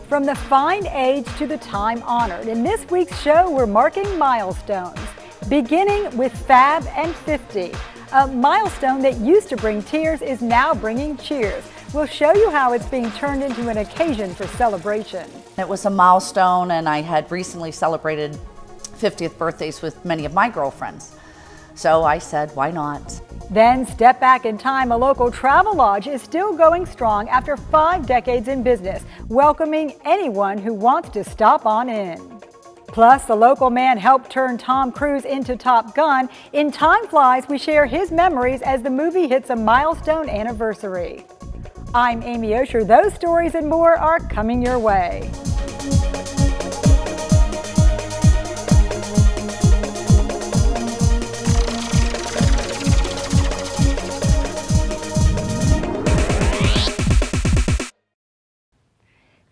From the fine age to the time honored, in this week's show we're marking milestones, beginning with Fab and 50. A milestone that used to bring tears is now bringing cheers. We'll show you how it's being turned into an occasion for celebration. It was a milestone, and I had recently celebrated 50th birthdays with many of my girlfriends. So I said, why not? Then step back in time, a local travel lodge is still going strong after 5 decades in business, welcoming anyone who wants to stop on in. Plus, the local man helped turn Tom Cruise into Top Gun. In Time Flies, we share his memories as the movie hits a milestone anniversary. I'm Amy Osher. Those stories and more are coming your way.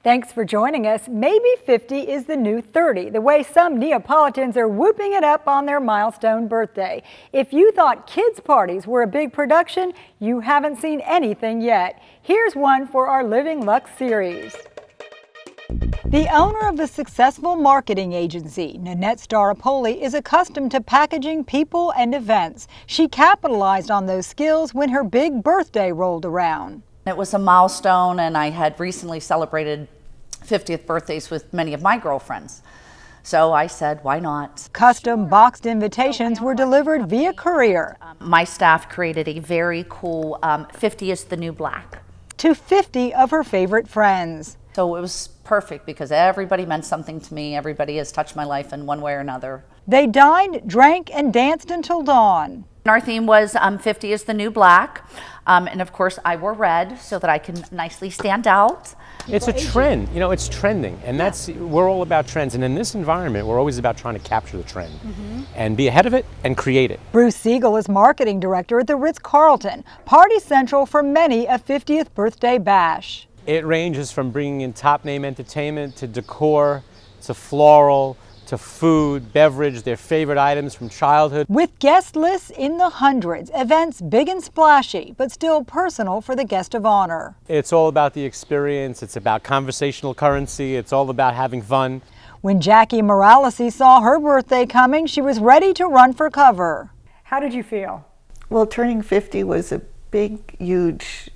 Thanks for joining us. Maybe 50 is the new 30, the way some Neapolitans are whooping it up on their milestone birthday. If you thought kids' parties were a big production, you haven't seen anything yet. Here's one for our Living Lux series. The owner of the successful marketing agency, Nanette Staropoli, is accustomed to packaging people and events. She capitalized on those skills when her big birthday rolled around. It was a milestone, and I had recently celebrated 50th birthdays with many of my girlfriends. So I said, why not? Custom boxed invitations were delivered via courier. My staff created a very cool 50 is the new black. To 50 of her favorite friends. So it was perfect because everybody meant something to me. Everybody has touched my life in one way or another. They dined, drank, and danced until dawn. Our theme was 50 is the new black. And of course I wore red so that I can nicely stand out. It's a trend, you know, it's trending, and we're all about trends, and in this environment we're always about trying to capture the trend and be ahead of it and create it. Bruce Siegel is marketing director at the Ritz-Carlton, party central for many a 50th birthday bash. It ranges from bringing in top name entertainment to decor to floral to food, beverage, their favorite items from childhood. With guest lists in the hundreds, events big and splashy, but still personal for the guest of honor. It's all about the experience, it's about conversational currency, it's all about having fun. When Jackie Moralesi saw her birthday coming, she was ready to run for cover. How did you feel? Well, turning 50 was a big, huge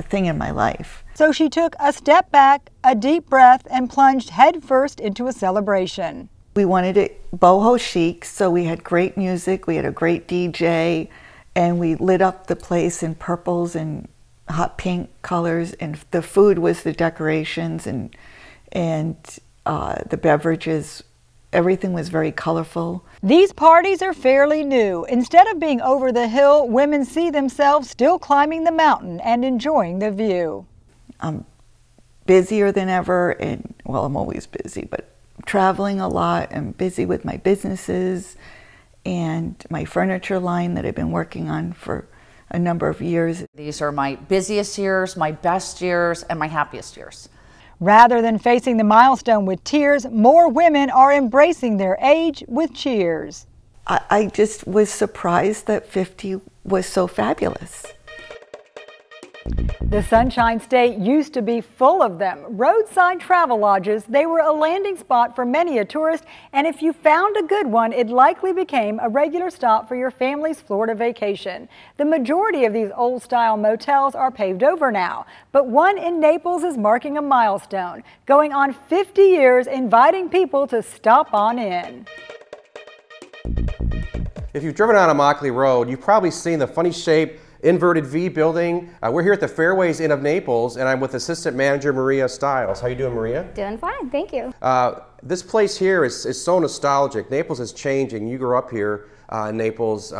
thing in my life. So she took a step back, a deep breath, and plunged headfirst into a celebration. We wanted it boho chic, so we had great music, we had a great DJ, and we lit up the place in purples and hot pink colors, and the food was the decorations and the beverages. Everything was very colorful. These parties are fairly new. Instead of being over the hill, women see themselves still climbing the mountain and enjoying the view. I'm busier than ever, and well, I'm always busy, but traveling a lot. I'm busy with my businesses and my furniture line that I've been working on for a number of years. These are my busiest years, my best years, and my happiest years. Rather than facing the milestone with tears, more women are embracing their age with cheers. I just was surprised that 50 was so fabulous. The Sunshine State used to be full of them. Roadside travel lodges, they were a landing spot for many a tourist, and if you found a good one, it likely became a regular stop for your family's Florida vacation. The majority of these old-style motels are paved over now, but one in Naples is marking a milestone, going on 50 years, inviting people to stop on in. If you've driven on Immokalee Road, you've probably seen the funny shape inverted V building. We're here at the Fairways Inn of Naples, and I'm with Assistant Manager Maria Stiles. How you doing, Maria? Doing fine, thank you. This place here is so nostalgic. Naples is changing. You grew up here in Naples.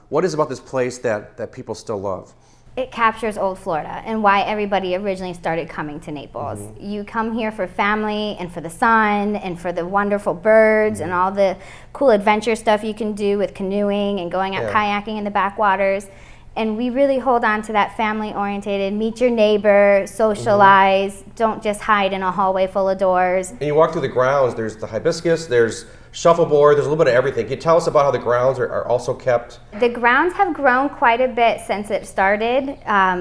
What is about this place that people still love? It captures old Florida and why everybody originally started coming to Naples. You come here for family and for the sun and for the wonderful birds and all the cool adventure stuff you can do with canoeing and going out kayaking in the backwaters. And we really hold on to that family-oriented, meet your neighbor, socialize, don't just hide in a hallway full of doors. And you walk through the grounds, there's the hibiscus, there's shuffleboard. There's a little bit of everything. Can you tell us about how the grounds are also kept? The grounds have grown quite a bit since it started.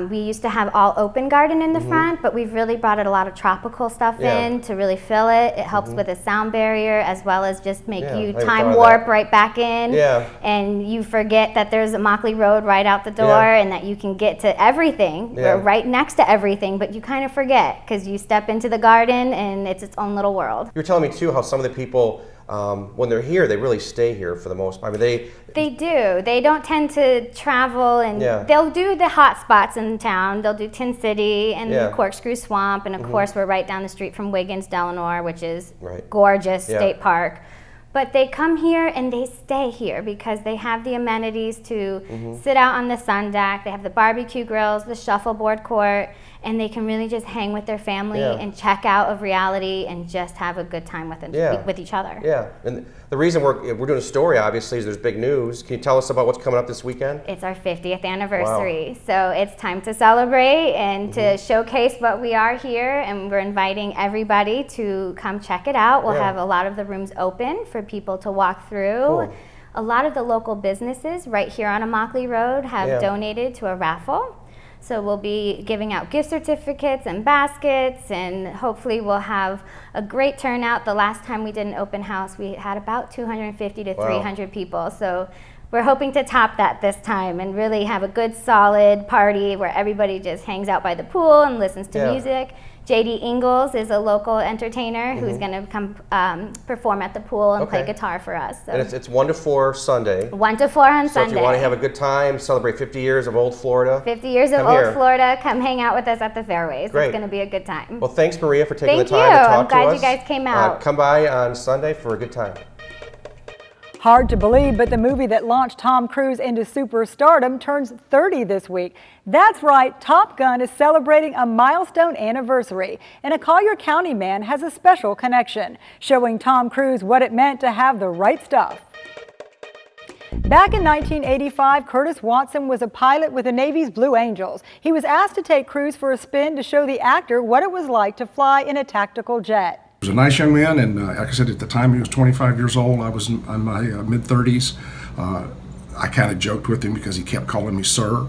We used to have all open garden in the front, but we've really brought a lot of tropical stuff in to really fill it. It helps with a sound barrier, as well as just make you time warp right back in. And you forget that there's a Mockley Road right out the door and that you can get to everything. We're right next to everything, but you kind of forget because you step into the garden and it's its own little world. You were telling me too how some of the people, when they're here, they really stay here for the most part. I mean, they do. They don't tend to travel, and they'll do the hot spots in town. They'll do Tin City and the Corkscrew Swamp, and of course we're right down the street from Wiggins, Delano, which is gorgeous state park. But they come here and they stay here because they have the amenities to sit out on the sun deck. They have the barbecue grills, the shuffleboard court, and they can really just hang with their family and check out of reality and just have a good time with each other. Yeah, and the reason we're doing a story, obviously, is there's big news. Can you tell us about what's coming up this weekend? It's our 50th anniversary, so it's time to celebrate and to showcase what we are here, and we're inviting everybody to come check it out. We'll have a lot of the rooms open for people to walk through. A lot of the local businesses right here on Mockley Road have donated to a raffle. So we'll be giving out gift certificates and baskets, and hopefully we'll have a great turnout. The last time we did an open house, we had about 250 to 300 people. So we're hoping to top that this time and really have a good solid party where everybody just hangs out by the pool and listens to music. JD Ingalls is a local entertainer who's going to come perform at the pool and play guitar for us. So. And it's 1 to 4 Sunday. 1 to 4 on Sunday. So if you want to have a good time, celebrate 50 years of Old Florida. 50 years of Old Florida, come hang out with us at the fairways. Great. It's going to be a good time. Well, thanks, Maria, for taking the time to talk to us. I'm glad you guys came out. Come by on Sunday for a good time. Hard to believe, but the movie that launched Tom Cruise into superstardom turns 30 this week. That's right, Top Gun is celebrating a milestone anniversary, and a Collier County man has a special connection, showing Tom Cruise what it meant to have the right stuff. Back in 1985, Curtis Watson was a pilot with the Navy's Blue Angels. He was asked to take Cruise for a spin to show the actor what it was like to fly in a tactical jet. He was a nice young man, and like I said, at the time he was 25 years old. I was in my mid-30s. I kind of joked with him because he kept calling me sir.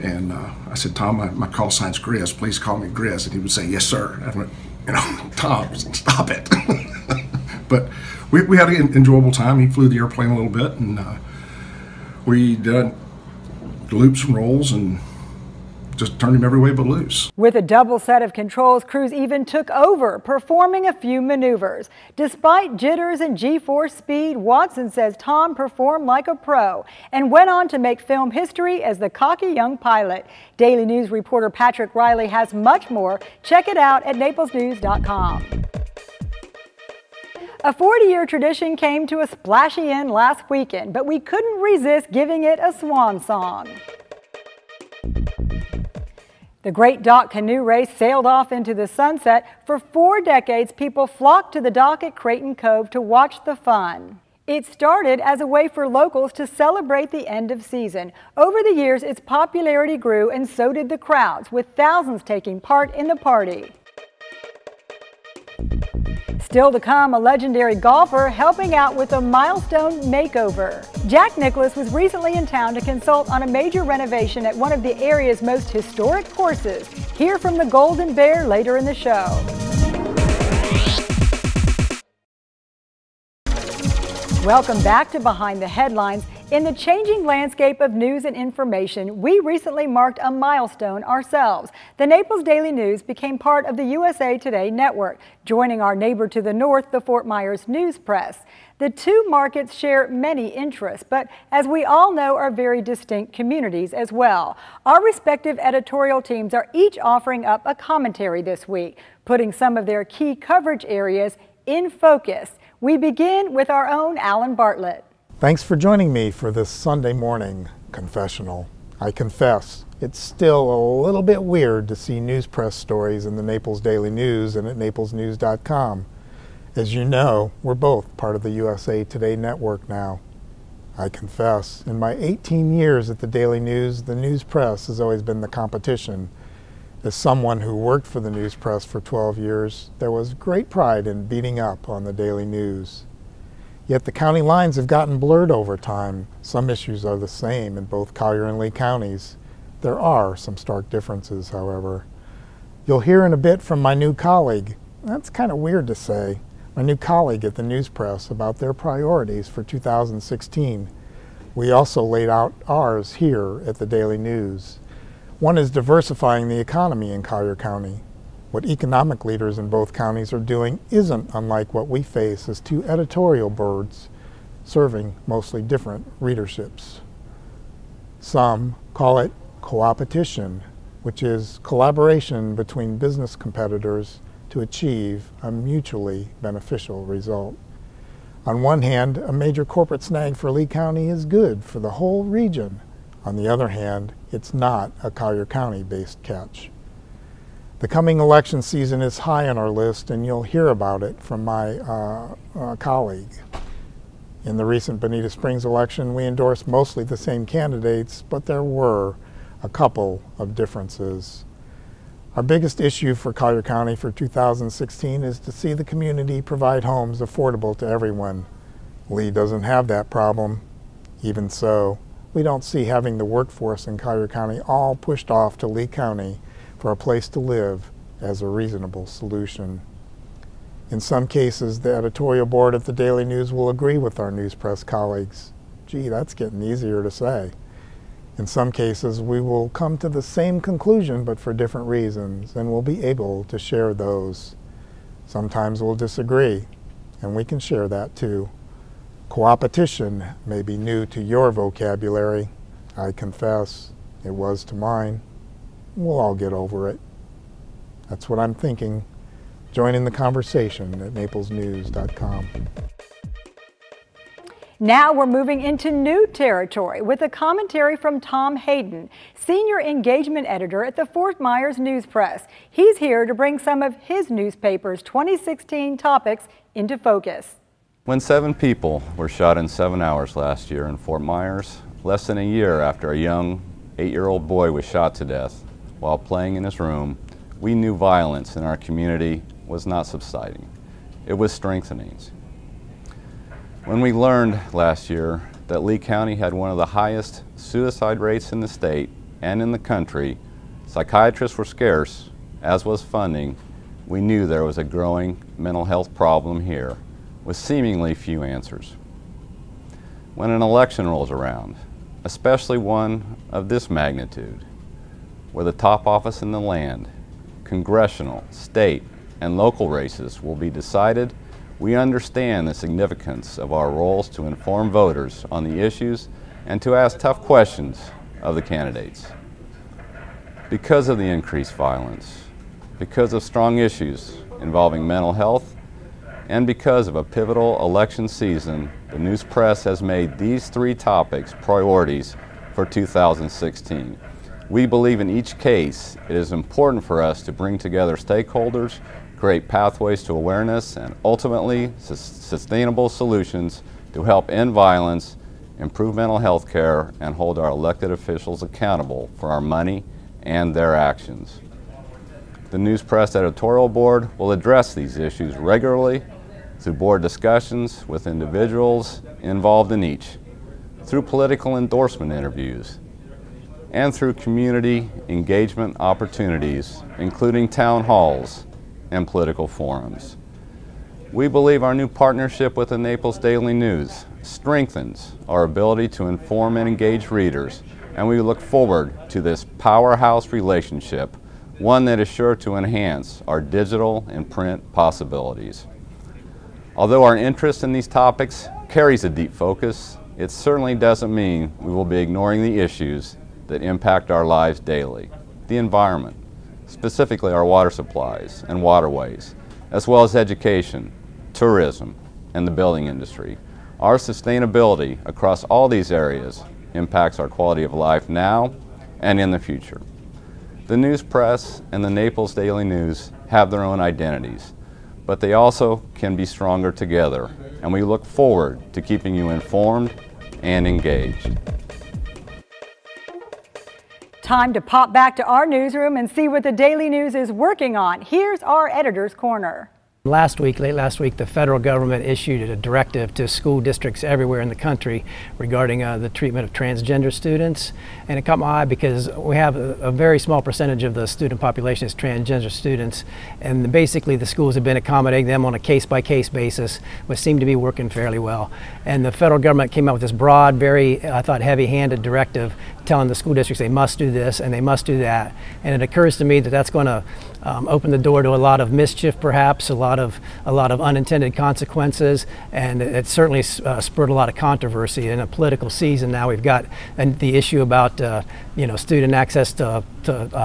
And I said, Tom, my call sign's Grizz. Please call me Grizz. And he would say, yes, sir. I went, Tom, stop it. But we had an enjoyable time. He flew the airplane a little bit, and we did loops and rolls and just turned him every way but loose. With a double set of controls, Cruise even took over, performing a few maneuvers. Despite jitters and G-force speed, Watson says Tom performed like a pro and went on to make film history as the cocky young pilot. Daily News reporter Patrick Riley has much more. Check it out at naplesnews.com. A 40-year tradition came to a splashy end last weekend, but we couldn't resist giving it a swan song. The Great Dock Canoe Race sailed off into the sunset. For 4 decades, people flocked to the dock at Creighton Cove to watch the fun. It started as a way for locals to celebrate the end of season. Over the years, its popularity grew, and so did the crowds, with thousands taking part in the party. Still to come, a legendary golfer helping out with a milestone makeover. Jack Nicklaus was recently in town to consult on a major renovation at one of the area's most historic courses. Hear from the Golden Bear later in the show. Welcome back to Behind the Headlines. In the changing landscape of news and information, we recently marked a milestone ourselves. The Naples Daily News became part of the USA Today network, joining our neighbor to the north, the Fort Myers News Press. The two markets share many interests, but as we all know, are very distinct communities as well. Our respective editorial teams are each offering up a commentary this week, putting some of their key coverage areas in focus. We begin with our own Alan Bartlett. Thanks for joining me for this Sunday morning confessional. I confess, it's still a little bit weird to see news press stories in the Naples Daily News and at naplesnews.com. As you know, we're both part of the USA Today network now. I confess, in my 18 years at the Daily News, the news press has always been the competition. As someone who worked for the news press for 12 years, there was great pride in beating up on the Daily News. Yet the county lines have gotten blurred over time. Some issues are the same in both Collier and Lee counties. There are some stark differences, however. You'll hear in a bit from my new colleague, that's kind of weird to say, my new colleague at the News Press about their priorities for 2016. We also laid out ours here at the Daily News. One is diversifying the economy in Collier County. What economic leaders in both counties are doing isn't unlike what we face as two editorial birds serving mostly different readerships. Some call it coopetition, which is collaboration between business competitors to achieve a mutually beneficial result. On one hand, a major corporate snag for Lee County is good for the whole region. On the other hand, it's not a Collier County-based catch. The coming election season is high on our list, and you'll hear about it from my colleague. In the recent Bonita Springs election, we endorsed mostly the same candidates, but there were a couple of differences. Our biggest issue for Collier County for 2016 is to see the community provide homes affordable to everyone. Lee doesn't have that problem. Even so, we don't see having the workforce in Collier County all pushed off to Lee County for a place to live as a reasonable solution. In some cases, the editorial board at the Daily News will agree with our News Press colleagues. Gee, that's getting easier to say. In some cases, we will come to the same conclusion but for different reasons, and we'll be able to share those. Sometimes we'll disagree, and we can share that too. Coopetition may be new to your vocabulary. I confess, it was to mine. We'll all get over it. That's what I'm thinking. Join in the conversation at naplesnews.com. Now we're moving into new territory with a commentary from Tom Hayden, Senior Engagement Editor at the Fort Myers News Press. He's here to bring some of his newspaper's 2016 topics into focus. When 7 people were shot in 7 hours last year in Fort Myers, less than a year after a young 8-year-old boy was shot to death while playing in his room, we knew violence in our community was not subsiding. It was strengthening. When we learned last year that Lee County had one of the highest suicide rates in the state and in the country, psychiatrists were scarce, as was funding, we knew there was a growing mental health problem here with seemingly few answers. When an election rolls around, especially one of this magnitude, where the top office in the land, congressional, state, and local races will be decided, we understand the significance of our roles to inform voters on the issues and to ask tough questions of the candidates. Because of the increased violence, because of strong issues involving mental health, and because of a pivotal election season, the News Press has made these 3 topics priorities for 2016. We believe in each case it is important for us to bring together stakeholders, create pathways to awareness, and ultimately sustainable solutions to help end violence, improve mental health care, and hold our elected officials accountable for our money and their actions. The News Press editorial board will address these issues regularly through board discussions with individuals involved in each, through political endorsement interviews, and through community engagement opportunities, including town halls and political forums. We believe our new partnership with the Naples Daily News strengthens our ability to inform and engage readers, and we look forward to this powerhouse relationship, one that is sure to enhance our digital and print possibilities. Although our interest in these topics carries a deep focus, it certainly doesn't mean we will be ignoring the issues that impact our lives daily. The environment, specifically our water supplies and waterways, as well as education, tourism, and the building industry. Our sustainability across all these areas impacts our quality of life now and in the future. The News Press and the Naples Daily News have their own identities, but they also can be stronger together, and we look forward to keeping you informed and engaged. Time to pop back to our newsroom and see what the Daily News is working on. Here's our Editor's Corner. Late last week, the federal government issued a directive to school districts everywhere in the country regarding the treatment of transgender students. And it caught my eye because we have a very small percentage of the student population is transgender students. And basically the schools have been accommodating them on a case-by-case basis, which seemed to be working fairly well. And the federal government came out with this broad, very, I thought, heavy-handed directive telling the school districts they must do this and they must do that. And it occurs to me that that's going to open the door to a lot of mischief, perhaps, a lot of unintended consequences, and it certainly spurred a lot of controversy in a political season. Now we've got the issue about student access to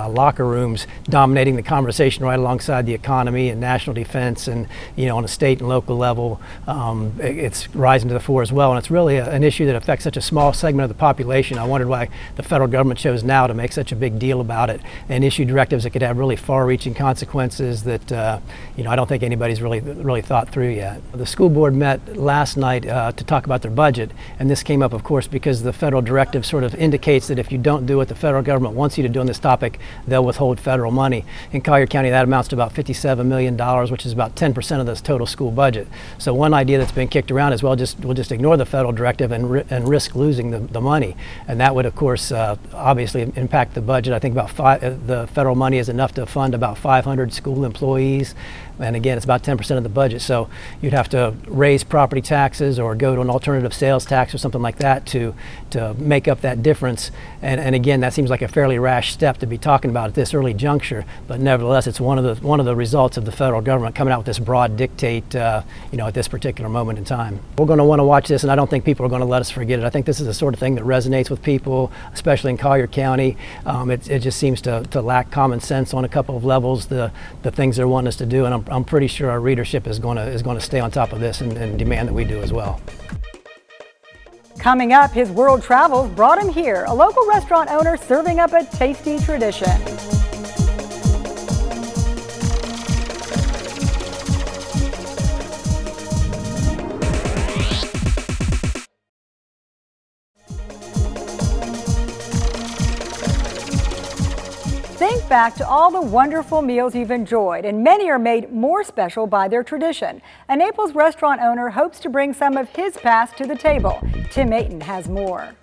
locker rooms dominating the conversation right alongside the economy and national defense, and on a state and local level, it's rising to the fore as well. And it's really an issue that affects such a small segment of the population. I wondered why the federal government chose now to make such a big deal about it and issue directives that could have really far-reaching consequences that I don't think anybody's really thought through yet. The school board met last night to talk about their budget, and this came up, of course, because the federal directive sort of indicates that if you don't do what the federal government wants you to do on this topic, they'll withhold federal money. In Collier County, that amounts to about $57 million, which is about 10% of the total school budget. So one idea that's been kicked around is, well, we'll just ignore the federal directive and risk losing the money, and that would, of course, obviously impact the budget. I think the federal money is enough to fund about 500 school employees, and again, it's about 10% of the budget. So you'd have to raise property taxes or go to an alternative sales tax or something like that to make up that difference. And again, that seems like a fairly rash step to be talking about at this early juncture. But nevertheless, it's one of the results of the federal government coming out with this broad dictate, at this particular moment in time. We're going to want to watch this, and I don't think people are going to let us forget it. I think this is the sort of thing that resonates with people, especially in Collier County. It just seems to lack common sense on a couple of levels. The things they're wanting us to do, and I'm pretty sure our readership is going to stay on top of this and demand that we do as well. Coming up, his world travels brought him here, a local restaurant owner serving up a tasty tradition. Think back to all the wonderful meals you've enjoyed, and many are made more special by their tradition. A Naples restaurant owner hopes to bring some of his past to the table. Tim Ayton has more.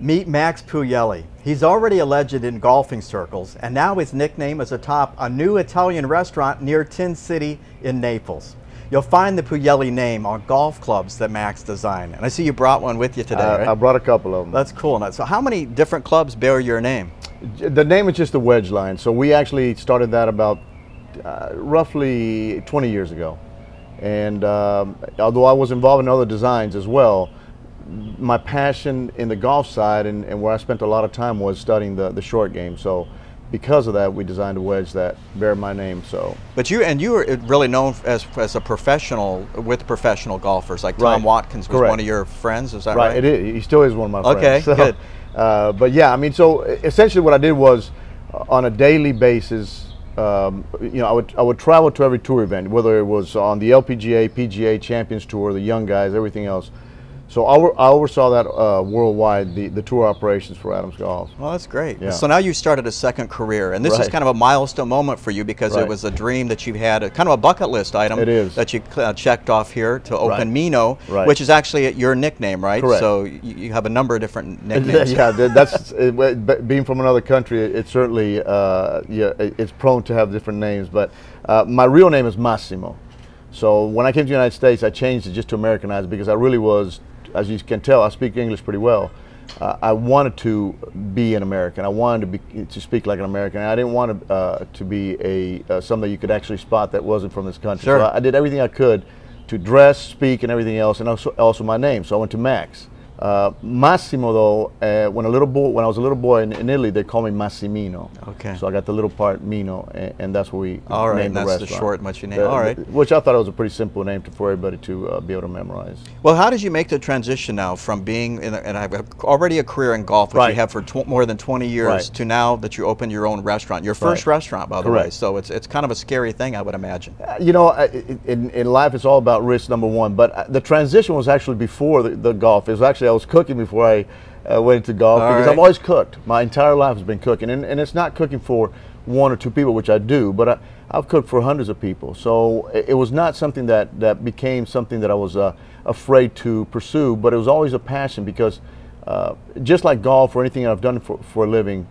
Meet Max Puglielli. He's already a legend in golfing circles, and now his nickname is atop a new Italian restaurant near Tin City in Naples. You'll find the Puglielli name on golf clubs that Max designed. And I see you brought one with you today, right? I brought a couple of them. That's cool. So how many different clubs bear your name? The name is just the wedge line. So we actually started that about roughly 20 years ago. And although I was involved in other designs as well, my passion in the golf side and where I spent a lot of time was studying the short game. So because of that, we designed a wedge that bear my name. So, but you were really known as a professional with professional golfers, like Tom Watkins was one of your friends. Is that right? Right. It is. He still is one of my friends. Okay, good. But yeah, I mean, so essentially what I did was on a daily basis, I would travel to every tour event, whether it was on the LPGA, PGA, Champions Tour, the young guys, everything else. So I oversaw that worldwide, the tour operations for Adams Golf. Well, that's great. Yeah. So now you started a second career, and this is kind of a milestone moment for you because it was a dream that you've had, kind of a bucket list item that you checked off here to open Mino, which is actually your nickname, right? Correct. So you have a number of different nicknames. Yeah, that's being from another country. It's certainly it's prone to have different names, but my real name is Massimo. So when I came to the United States, I changed it just to Americanize because I really was. As you can tell, I speak English pretty well. I wanted to be an American. I wanted to speak like an American. I didn't want to be somebody you could actually spot that wasn't from this country. Sure. So I did everything I could to dress, speak, and everything else, and also my name. So I went to Max. Massimo, though, when I was a little boy in Italy, they called me Massimino. Okay. So I got the little part Mino, and that's what we named the restaurant. And that's the short, much you name. All right. Which I thought it was a pretty simple name for everybody to be able to memorize. Well, how did you make the transition now from being and I've already a career in golf, which you have for more than 20 years, to now that you open your own restaurant, your first restaurant, by the way. So it's kind of a scary thing, I would imagine. In life, it's all about risk, number one. But the transition was actually before the golf. It was actually I was cooking before I went into golf because I've always cooked. My entire life has been cooking, and it's not cooking for one or two people, which I do, but I've cooked for hundreds of people. So it was not something that became something that I was afraid to pursue, but it was always a passion because just like golf or anything I've done for a living,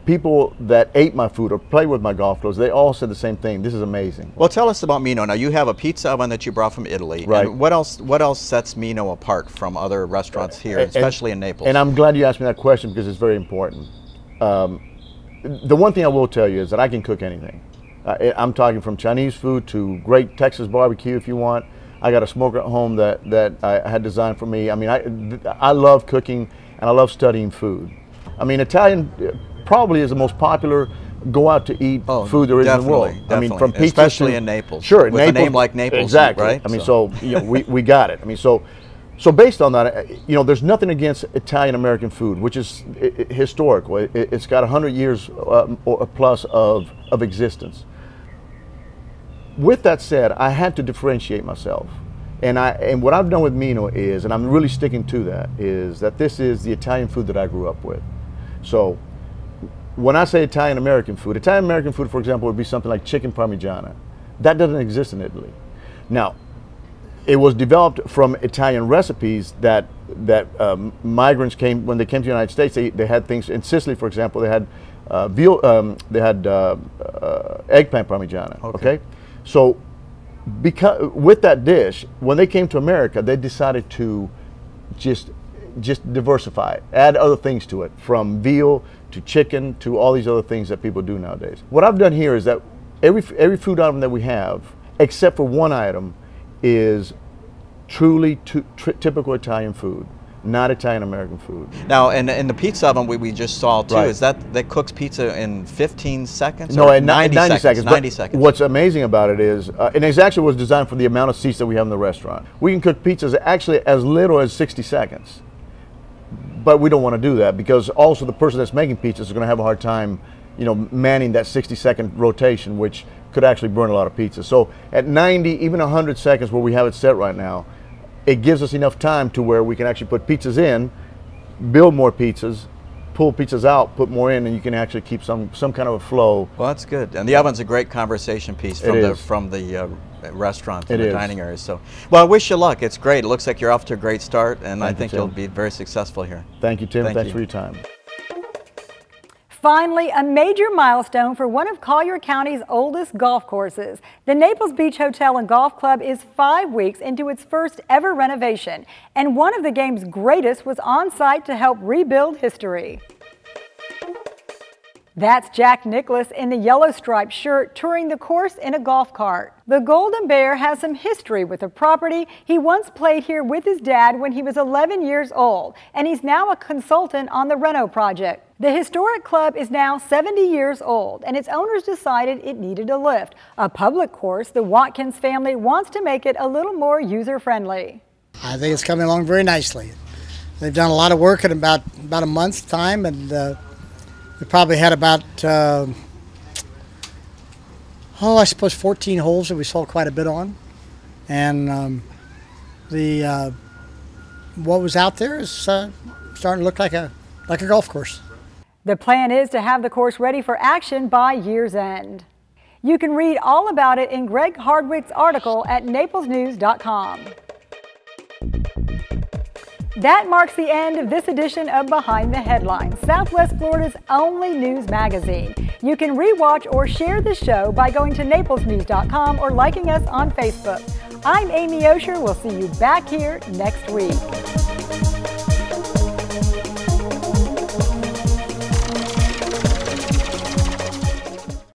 people that ate my food or played with my golf clubs, they all said the same thing. This is amazing. Well, tell us about Mino. Now, you have a pizza oven that you brought from Italy. Right. And what else sets Mino apart from other restaurants here, especially in Naples? And I'm glad you asked me that question because it's very important. The one thing I will tell you is that I can cook anything. I'm talking from Chinese food to great Texas barbecue if you want. I got a smoker at home that I had designed for me. I mean, I love cooking and I love studying food. I mean, Italian probably is the most popular go out to eat food there is in the world. Definitely. I mean, from pizza especially in Naples. Sure, with Naples, a name like Naples, exactly. right? I mean, so you know, we got it. I mean, so based on that, you know, there's nothing against Italian American food, which is historical. It's got 100 years or plus of existence. With that said, I had to differentiate myself. And what I've done with Mino is, and I'm really sticking to that, is that this is the Italian food that I grew up with. So when I say Italian American food, for example, would be something like chicken parmigiana. That doesn't exist in Italy. Now, it was developed from Italian recipes that migrants came, when they came to the United States, they had things, in Sicily, for example, they had eggplant parmigiana, okay? So with that dish, when they came to America, they decided to just diversify it, add other things to it, from veal to chicken to all these other things that people do nowadays. What I've done here is that every food item that we have, except for one item, is truly typical Italian food, not Italian American food. Now, in the pizza oven we just saw too, right. is that cooks pizza in 15 seconds? No, in 90 seconds. 90 seconds. What's amazing about it is, and it actually was designed for the amount of seats that we have in the restaurant. We can cook pizzas actually as little as 60 seconds. But we don't want to do that because also the person that's making pizzas is going to have a hard time, you know, manning that 60-second rotation, which could actually burn a lot of pizza. So at 90, even 100 seconds where we have it set right now, it gives us enough time to where we can actually put pizzas in, build more pizzas, pull pizzas out, put more in, and you can actually keep some kind of a flow. Well, that's good. And the oven's a great conversation piece from the restaurant, and the dining area. So, well, I wish you luck. It's great. It looks like you're off to a great start, and I think you'll be very successful here. Thank you, Tim. Thanks for your time. Finally, a major milestone for one of Collier County's oldest golf courses. The Naples Beach Hotel and Golf Club is 5 weeks into its first ever renovation, and one of the game's greatest was on site to help rebuild history. That's Jack Nicklaus in the yellow striped shirt touring the course in a golf cart. The Golden Bear has some history with the property. He once played here with his dad when he was 11 years old, and he's now a consultant on the reno project. The historic club is now 70 years old, and its owners decided it needed a lift. A public course, the Watkins family wants to make it a little more user-friendly. I think it's coming along very nicely. They've done a lot of work in about a month's time, and we probably had about, I suppose 14 holes that we sold quite a bit on. And what was out there is starting to look like a golf course. The plan is to have the course ready for action by year's end. You can read all about it in Greg Hardwick's article at naplesnews.com. That marks the end of this edition of Behind the Headlines, Southwest Florida's only news magazine. You can rewatch or share the show by going to naplesnews.com or liking us on Facebook. I'm Amy Osher. We'll see you back here next week.